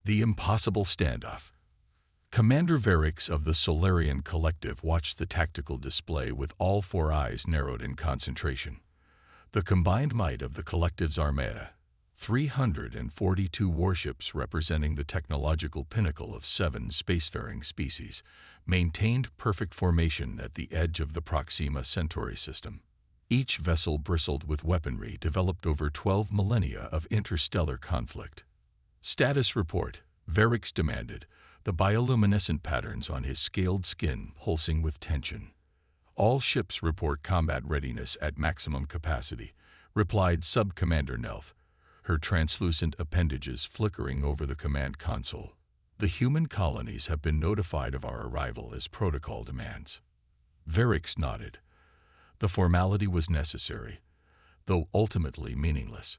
The impossible standoff. Commander Verix of the Solarian Collective watched the tactical display with all four eyes narrowed in concentration. The combined might of the Collective's Armada, 342 warships representing the technological pinnacle of 7 spacefaring species, maintained perfect formation at the edge of the Proxima Centauri system. Each vessel bristled with weaponry developed over 12 millennia of interstellar conflict. "Status report," Verix demanded, the bioluminescent patterns on his scaled skin pulsing with tension. "All ships report combat readiness at maximum capacity," replied Sub-Commander Nelth, her translucent appendages flickering over the command console. "The human colonies have been notified of our arrival as protocol demands." Verix nodded. The formality was necessary, though ultimately meaningless.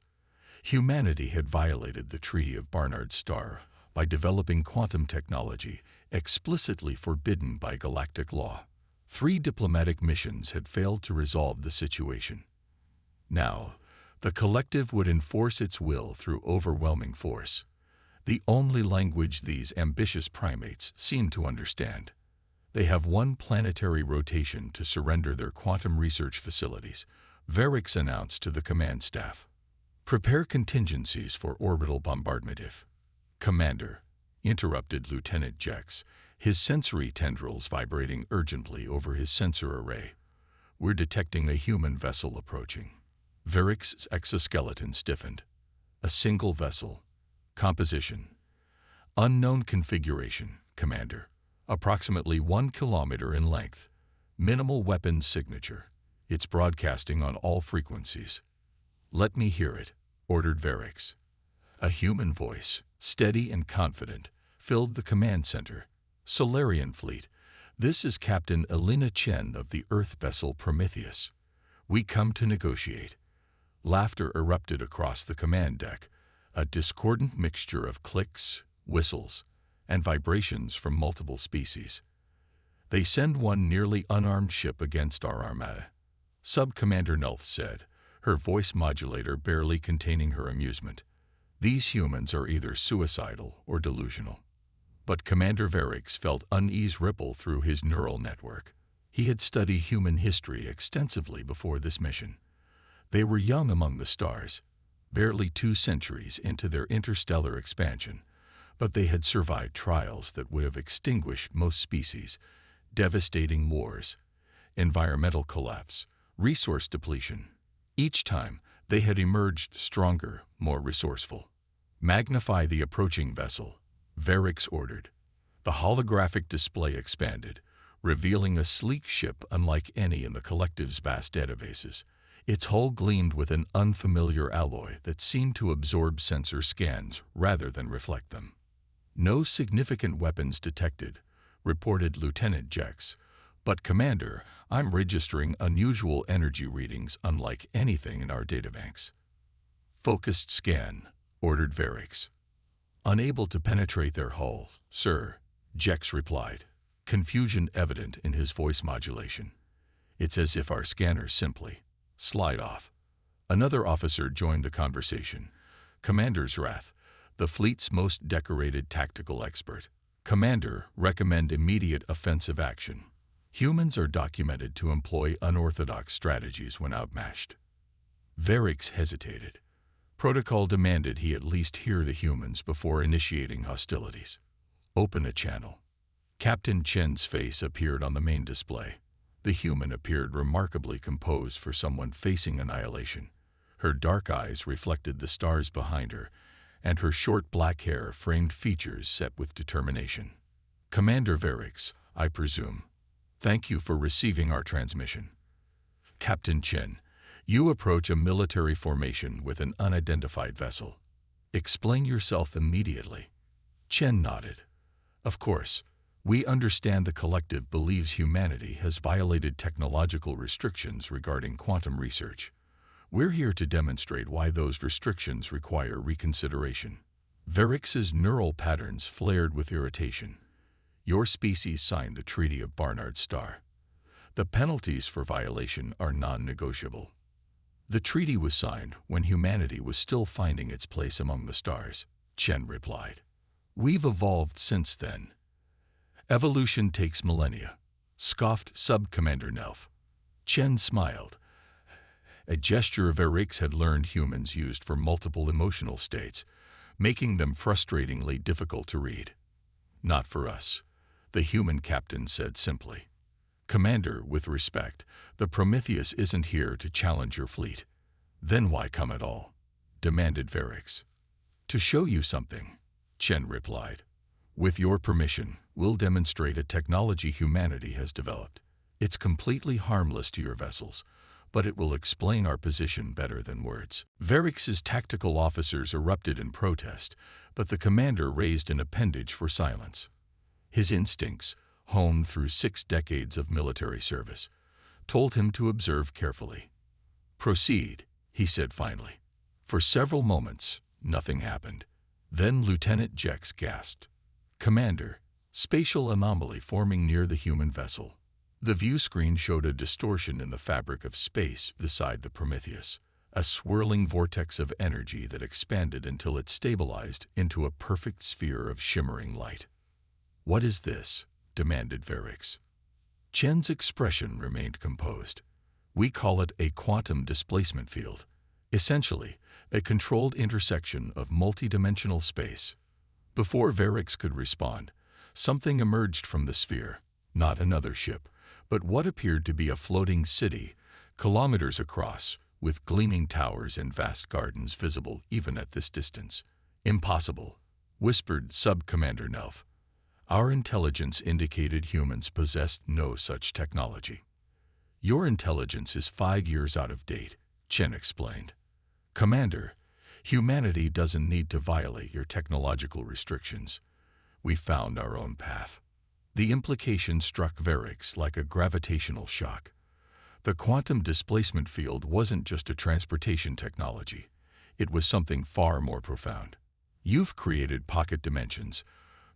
Humanity had violated the Treaty of Barnard's Star by developing quantum technology explicitly forbidden by galactic law. 3 diplomatic missions had failed to resolve the situation. Now, the Collective would enforce its will through overwhelming force, the only language these ambitious primates seemed to understand. "They have 1 planetary rotation to surrender their quantum research facilities," Verix announced to the command staff. "Prepare contingencies for orbital bombardment if—" "Commander," interrupted Lieutenant Jex, his sensory tendrils vibrating urgently over his sensor array. "We're detecting a human vessel approaching." Verix's exoskeleton stiffened. "A single vessel. Composition. Unknown configuration, Commander. Approximately 1 kilometer in length. Minimal weapons signature. It's broadcasting on all frequencies." "Let me hear it," ordered Verix. A human voice, steady and confident, filled the command center. "Solarian Fleet, this is Captain Elena Chen of the Earth vessel Prometheus. We come to negotiate." Laughter erupted across the command deck, a discordant mixture of clicks, whistles, and vibrations from multiple species. "They send 1 nearly unarmed ship against our Armada," Sub-Commander Nelth said, her voice modulator barely containing her amusement. "These humans are either suicidal or delusional." But Commander Verix felt unease ripple through his neural network. He had studied human history extensively before this mission. They were young among the stars, barely 2 centuries into their interstellar expansion, but they had survived trials that would have extinguished most species: devastating wars, environmental collapse, resource depletion. Each time, they had emerged stronger, more resourceful. "Magnify the approaching vessel," Verix ordered. The holographic display expanded, revealing a sleek ship unlike any in the Collective's vast databases. Its hull gleamed with an unfamiliar alloy that seemed to absorb sensor scans rather than reflect them. "No significant weapons detected," reported Lieutenant Jex. "But Commander, I'm registering unusual energy readings unlike anything in our databanks." "Focused scan," ordered Verix. "Unable to penetrate their hull, sir," Jex replied, confusion evident in his voice modulation. "It's as if our scanners simply slide off." Another officer joined the conversation. Commander Zrath, the fleet's most decorated tactical expert. "Commander, recommend immediate offensive action. Humans are documented to employ unorthodox strategies when outmatched." Verix hesitated. Protocol demanded he at least hear the humans before initiating hostilities. "Open a channel." Captain Chen's face appeared on the main display. The human appeared remarkably composed for someone facing annihilation. Her dark eyes reflected the stars behind her, and her short black hair framed features set with determination. "Commander Verix, I presume. Thank you for receiving our transmission." "Captain Chen, you approach a military formation with an unidentified vessel. Explain yourself immediately." Chen nodded. "Of course. We understand the Collective believes humanity has violated technological restrictions regarding quantum research. We're here to demonstrate why those restrictions require reconsideration." Verix's neural patterns flared with irritation. "Your species signed the Treaty of Barnard's Star. The penalties for violation are non-negotiable." "The treaty was signed when humanity was still finding its place among the stars," Chen replied. We've evolved since then. Evolution takes millennia, scoffed Sub-Commander Nelf. Chen smiled. A gesture Verix had learned humans used for multiple emotional states, making them frustratingly difficult to read. Not for us, the human captain said simply. Commander, with respect, the Prometheus isn't here to challenge your fleet. Then why come at all? Demanded Verix. To show you something, Chen replied. With your permission, we'll demonstrate a technology humanity has developed. It's completely harmless to your vessels, but it will explain our position better than words. Verix's tactical officers erupted in protest, but the commander raised an appendage for silence. His instincts, honed through 6 decades of military service, told him to observe carefully. Proceed, he said finally. For several moments, nothing happened. Then Lieutenant Jex gasped. Commander, spatial anomaly forming near the human vessel. The view screen showed a distortion in the fabric of space beside the Prometheus, a swirling vortex of energy that expanded until it stabilized into a perfect sphere of shimmering light. What is this? Demanded Verix. Chen's expression remained composed. We call it a quantum displacement field. Essentially, a controlled intersection of multidimensional space. Before Verix could respond, something emerged from the sphere, not another ship, but what appeared to be a floating city, kilometers across, with gleaming towers and vast gardens visible even at this distance. Impossible, whispered Sub-Commander Nelf. Our intelligence indicated humans possessed no such technology. Your intelligence is 5 years out of date, Chen explained. Commander, humanity doesn't need to violate your technological restrictions. We found our own path. The implication struck Verix like a gravitational shock. The quantum displacement field wasn't just a transportation technology. It was something far more profound. You've created pocket dimensions,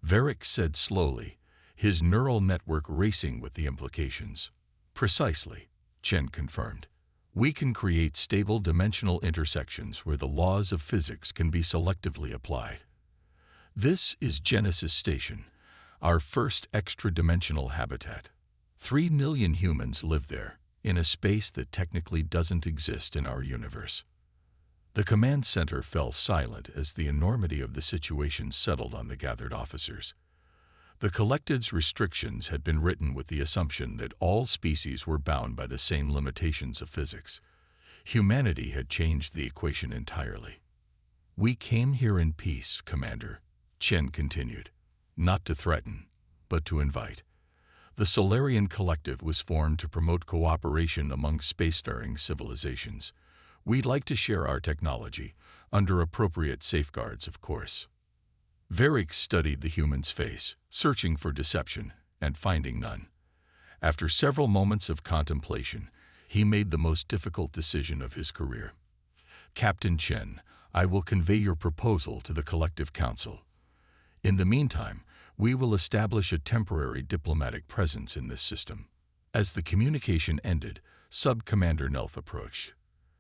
Verix said slowly, his neural network racing with the implications. Precisely, Chen confirmed. We can create stable dimensional intersections where the laws of physics can be selectively applied. This is Genesis Station, our first extra-dimensional habitat. 3 million humans live there, in a space that technically doesn't exist in our universe. The command center fell silent as the enormity of the situation settled on the gathered officers. The collective's restrictions had been written with the assumption that all species were bound by the same limitations of physics. Humanity had changed the equation entirely. We came here in peace, Commander, Chen continued. Not to threaten, but to invite. The Solarian Collective was formed to promote cooperation among spacefaring civilizations. We'd like to share our technology, under appropriate safeguards, of course. Verix studied the human's face, searching for deception, and finding none. After several moments of contemplation, he made the most difficult decision of his career. Captain Chen, I will convey your proposal to the Collective Council. In the meantime, we will establish a temporary diplomatic presence in this system. As the communication ended, Sub-Commander Nelf approached.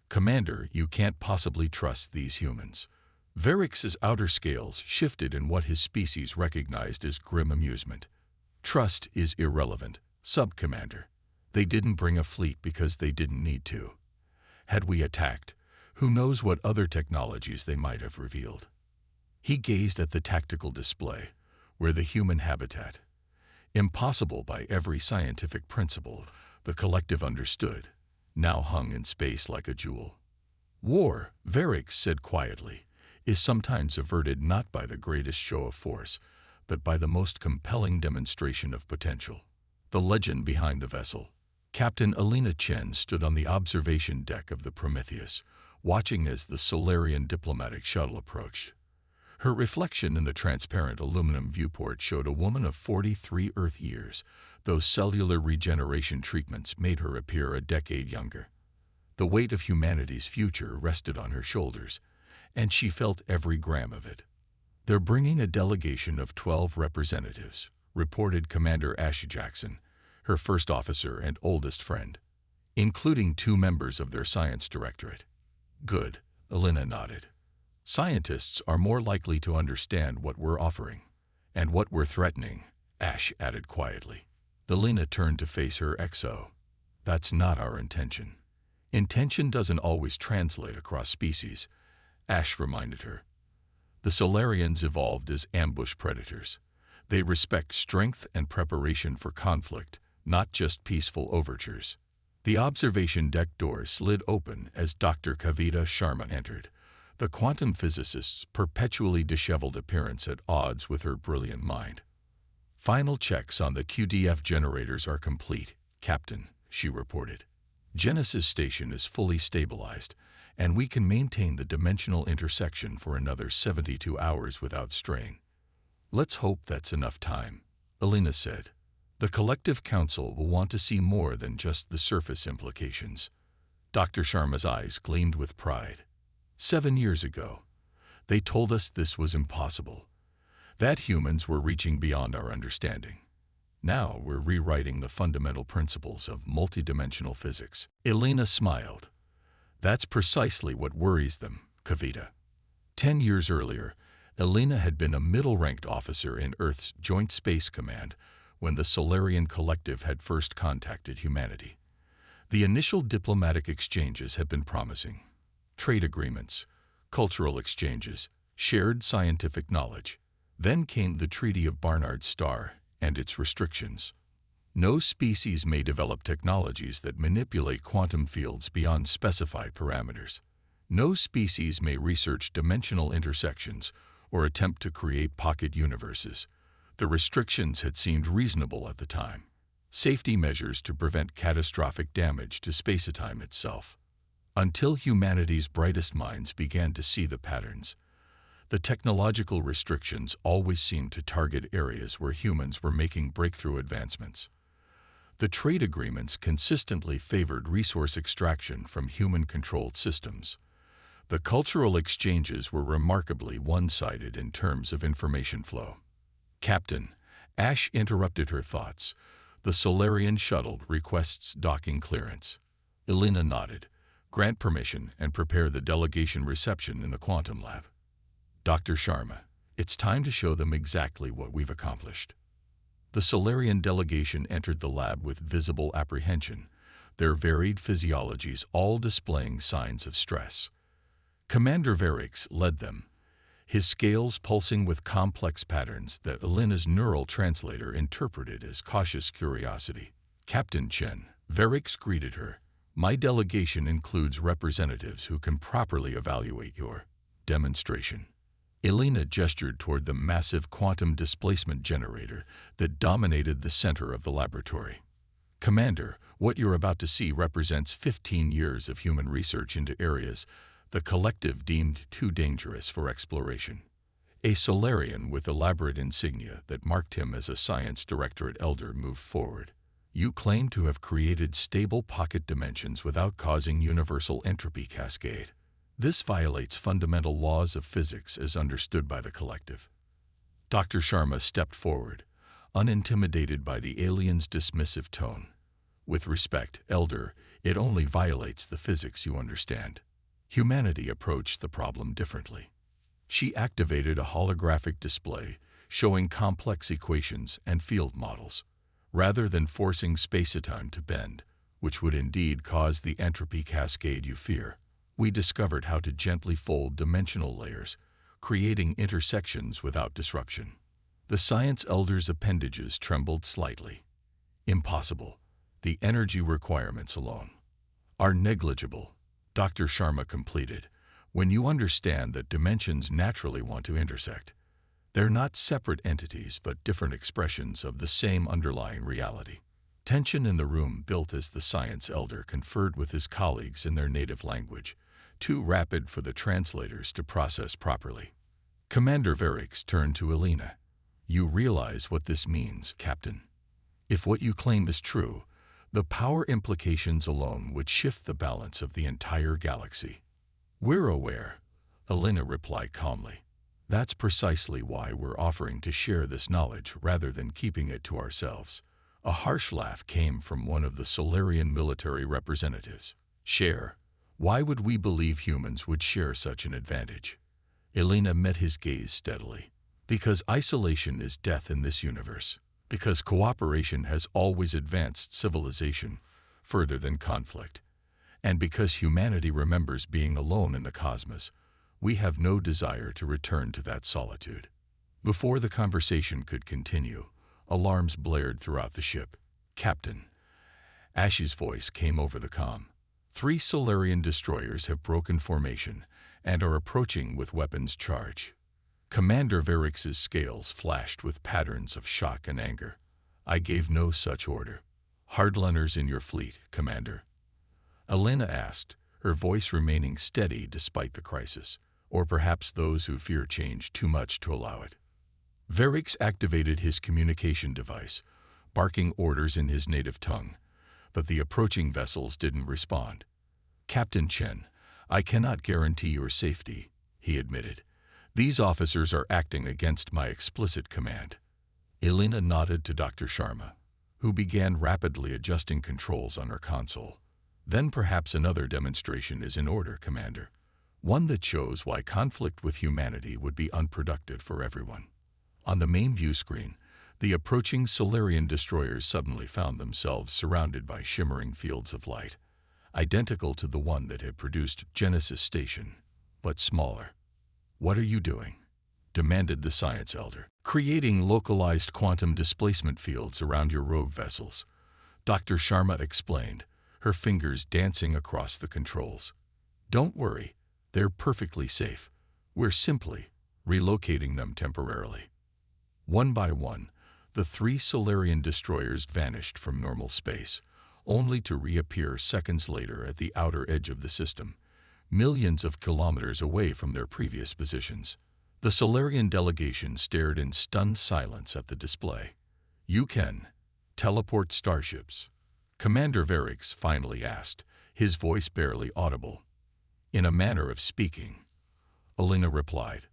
Commander, you can't possibly trust these humans. Verix's outer scales shifted in what his species recognized as grim amusement. Trust is irrelevant, Sub-Commander. They didn't bring a fleet because they didn't need to. Had we attacked, who knows what other technologies they might have revealed. He gazed at the tactical display, where the human habitat, impossible by every scientific principle, the collective understood, now hung in space like a jewel. War, Verix said quietly, is sometimes averted not by the greatest show of force, but by the most compelling demonstration of potential. The legend behind the vessel. Captain Alina Chen stood on the observation deck of the Prometheus, watching as the Solarian diplomatic shuttle approached. Her reflection in the transparent aluminum viewport showed a woman of 43 Earth years, though cellular regeneration treatments made her appear a decade younger. The weight of humanity's future rested on her shoulders, and she felt every gram of it. They're bringing a delegation of 12 representatives, reported Commander Ash Jackson, her first officer and oldest friend, including 2 members of their science directorate. Good, Alina nodded. Scientists are more likely to understand what we're offering. And what we're threatening, Ash added quietly. Elena turned to face her XO. That's not our intention. Intention doesn't always translate across species, Ash reminded her. The Solarians evolved as ambush predators. They respect strength and preparation for conflict, not just peaceful overtures. The observation deck door slid open as Dr. Kavita Sharma entered, the quantum physicist's perpetually disheveled appearance at odds with her brilliant mind. Final checks on the QDF generators are complete, Captain, she reported. Genesis Station is fully stabilized, and we can maintain the dimensional intersection for another 72 hours without strain. Let's hope that's enough time, Elena said. The Collective Council will want to see more than just the surface implications. Dr. Sharma's eyes gleamed with pride. 7 years ago, they told us this was impossible, that humans were reaching beyond our understanding. Now we're rewriting the fundamental principles of multidimensional physics. Elena smiled. That's precisely what worries them, Kavita. 10 years earlier, Elena had been a middle-ranked officer in Earth's Joint Space Command when the Solarian Collective had first contacted humanity. The initial diplomatic exchanges had been promising. Trade agreements, cultural exchanges, shared scientific knowledge. Then came the Treaty of Barnard's Star and its restrictions. No species may develop technologies that manipulate quantum fields beyond specified parameters. No species may research dimensional intersections or attempt to create pocket universes. The restrictions had seemed reasonable at the time. Safety measures to prevent catastrophic damage to spacetime itself. Until humanity's brightest minds began to see the patterns. The technological restrictions always seemed to target areas where humans were making breakthrough advancements. The trade agreements consistently favored resource extraction from human-controlled systems. The cultural exchanges were remarkably one-sided in terms of information flow. Captain, Ash interrupted her thoughts. The Solarian shuttle requests docking clearance. Elena nodded. Grant permission and prepare the delegation reception in the quantum lab. Dr. Sharma, it's time to show them exactly what we've accomplished. The Solarian delegation entered the lab with visible apprehension, their varied physiologies all displaying signs of stress. Commander Verix led them, his scales pulsing with complex patterns that Elena's neural translator interpreted as cautious curiosity. Captain Chen, Verix greeted her. My delegation includes representatives who can properly evaluate your demonstration. Elena gestured toward the massive quantum displacement generator that dominated the center of the laboratory. Commander, what you're about to see represents 15 years of human research into areas the Collective deemed too dangerous for exploration. A Solarian with elaborate insignia that marked him as a Science Directorate Elder moved forward. You claim to have created stable pocket dimensions without causing universal entropy cascade. This violates fundamental laws of physics as understood by the Collective. Dr. Sharma stepped forward, unintimidated by the alien's dismissive tone. With respect, Elder, it only violates the physics you understand. Humanity approached the problem differently. She activated a holographic display showing complex equations and field models, rather than forcing spacetime to bend, which would indeed cause the entropy cascade you fear. We discovered how to gently fold dimensional layers, creating intersections without disruption. The Science Elder's appendages trembled slightly. Impossible. The energy requirements alone are negligible, Dr. Sharma completed. When you understand that dimensions naturally want to intersect, they're not separate entities but different expressions of the same underlying reality. Tension in the room built as the Science Elder conferred with his colleagues in their native language, too rapid for the translators to process properly. Commander Verix turned to Elena. You realize what this means, Captain. If what you claim is true, the power implications alone would shift the balance of the entire galaxy. We're aware, Elena replied calmly. That's precisely why we're offering to share this knowledge rather than keeping it to ourselves. A harsh laugh came from one of the Solarian military representatives. Share? Why would we believe humans would share such an advantage? Elena met his gaze steadily. Because isolation is death in this universe. Because cooperation has always advanced civilization further than conflict. And because humanity remembers being alone in the cosmos, we have no desire to return to that solitude. Before the conversation could continue, alarms blared throughout the ship. "Captain," Ash's voice came over the comm. "3 Solarian destroyers have broken formation and are approaching with weapons charge." Commander Varix's scales flashed with patterns of shock and anger. "I gave no such order." "Hardliners in your fleet, Commander?" Elena asked, her voice remaining steady despite the crisis. "Or perhaps those who fear change too much to allow it." Varix activated his communication device, barking orders in his native tongue, but the approaching vessels didn't respond. "Captain Chen, I cannot guarantee your safety," he admitted. "These officers are acting against my explicit command." Elena nodded to Dr. Sharma, who began rapidly adjusting controls on her console. "Then perhaps another demonstration is in order, Commander. One that shows why conflict with humanity would be unproductive for everyone." On the main view screen, the approaching Solarian destroyers suddenly found themselves surrounded by shimmering fields of light, identical to the one that had produced Genesis Station, but smaller. "What are you doing?" demanded the Science Elder. "Creating localized quantum displacement fields around your rogue vessels," Dr. Sharma explained, her fingers dancing across the controls. "Don't worry, they're perfectly safe. We're simply relocating them temporarily." One by one, the 3 Solarian destroyers vanished from normal space, only to reappear seconds later at the outer edge of the system, millions of kilometers away from their previous positions. The Solarian delegation stared in stunned silence at the display. "You can teleport starships?" Commander Varix finally asked, his voice barely audible. "In a manner of speaking," Elena replied.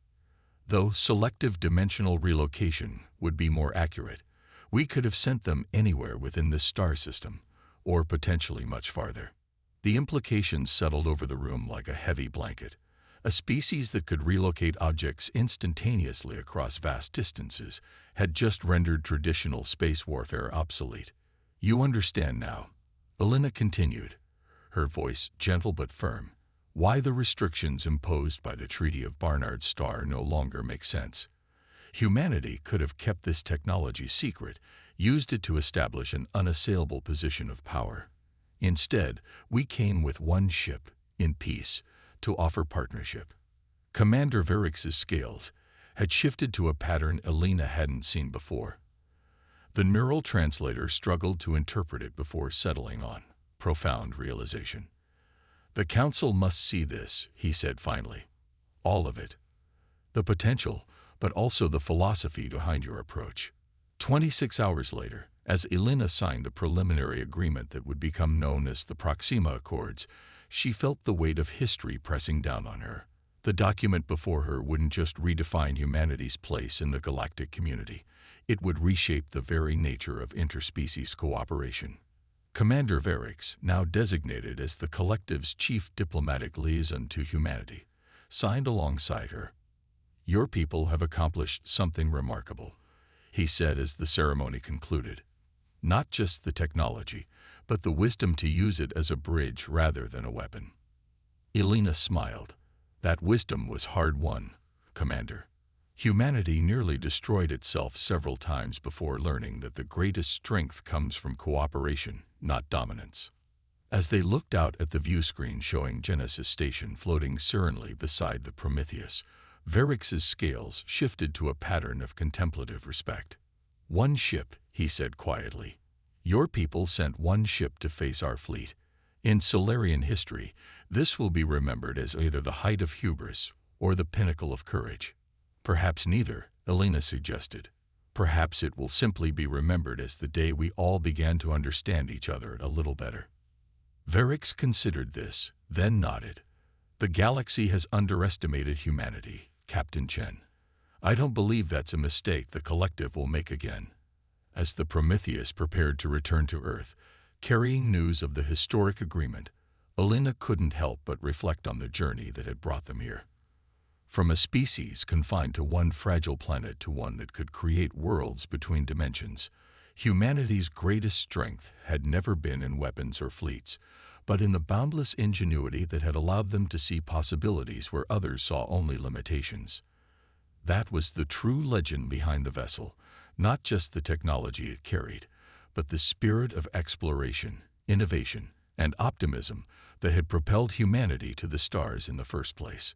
"Though selective dimensional relocation would be more accurate, we could have sent them anywhere within this star system, or potentially much farther." The implications settled over the room like a heavy blanket. A species that could relocate objects instantaneously across vast distances had just rendered traditional space warfare obsolete. "You understand now," Elena continued, her voice gentle but firm, "why the restrictions imposed by the Treaty of Barnard's Star no longer make sense. Humanity could have kept this technology secret, used it to establish an unassailable position of power. Instead, we came with one ship, in peace, to offer partnership." Commander Varix's scales had shifted to a pattern Elena hadn't seen before. The neural translator struggled to interpret it before settling on profound realization. "The Council must see this," he said finally. "All of it. The potential, but also the philosophy behind your approach." 26 hours later, as Elena signed the preliminary agreement that would become known as the Proxima Accords, she felt the weight of history pressing down on her. The document before her wouldn't just redefine humanity's place in the galactic community. It would reshape the very nature of interspecies cooperation. Commander Varix, now designated as the Collective's chief diplomatic liaison to humanity, signed alongside her. "Your people have accomplished something remarkable," he said as the ceremony concluded. "Not just the technology, but the wisdom to use it as a bridge rather than a weapon." Elena smiled. "That wisdom was hard-won, Commander. Humanity nearly destroyed itself several times before learning that the greatest strength comes from cooperation, not dominance." As they looked out at the view screen showing Genesis Station floating serenely beside the Prometheus, Varix's scales shifted to a pattern of contemplative respect. "One ship," he said quietly. "Your people sent one ship to face our fleet. In Solarian history, this will be remembered as either the height of hubris or the pinnacle of courage." "Perhaps neither," Elena suggested. "Perhaps it will simply be remembered as the day we all began to understand each other a little better." Varix considered this, then nodded. "The galaxy has underestimated humanity, Captain Chen. I don't believe that's a mistake the Collective will make again." As the Prometheus prepared to return to Earth, carrying news of the historic agreement, Elena couldn't help but reflect on the journey that had brought them here. From a species confined to one fragile planet to one that could create worlds between dimensions, humanity's greatest strength had never been in weapons or fleets, but in the boundless ingenuity that had allowed them to see possibilities where others saw only limitations. That was the true legend behind the vessel, not just the technology it carried, but the spirit of exploration, innovation, and optimism that had propelled humanity to the stars in the first place.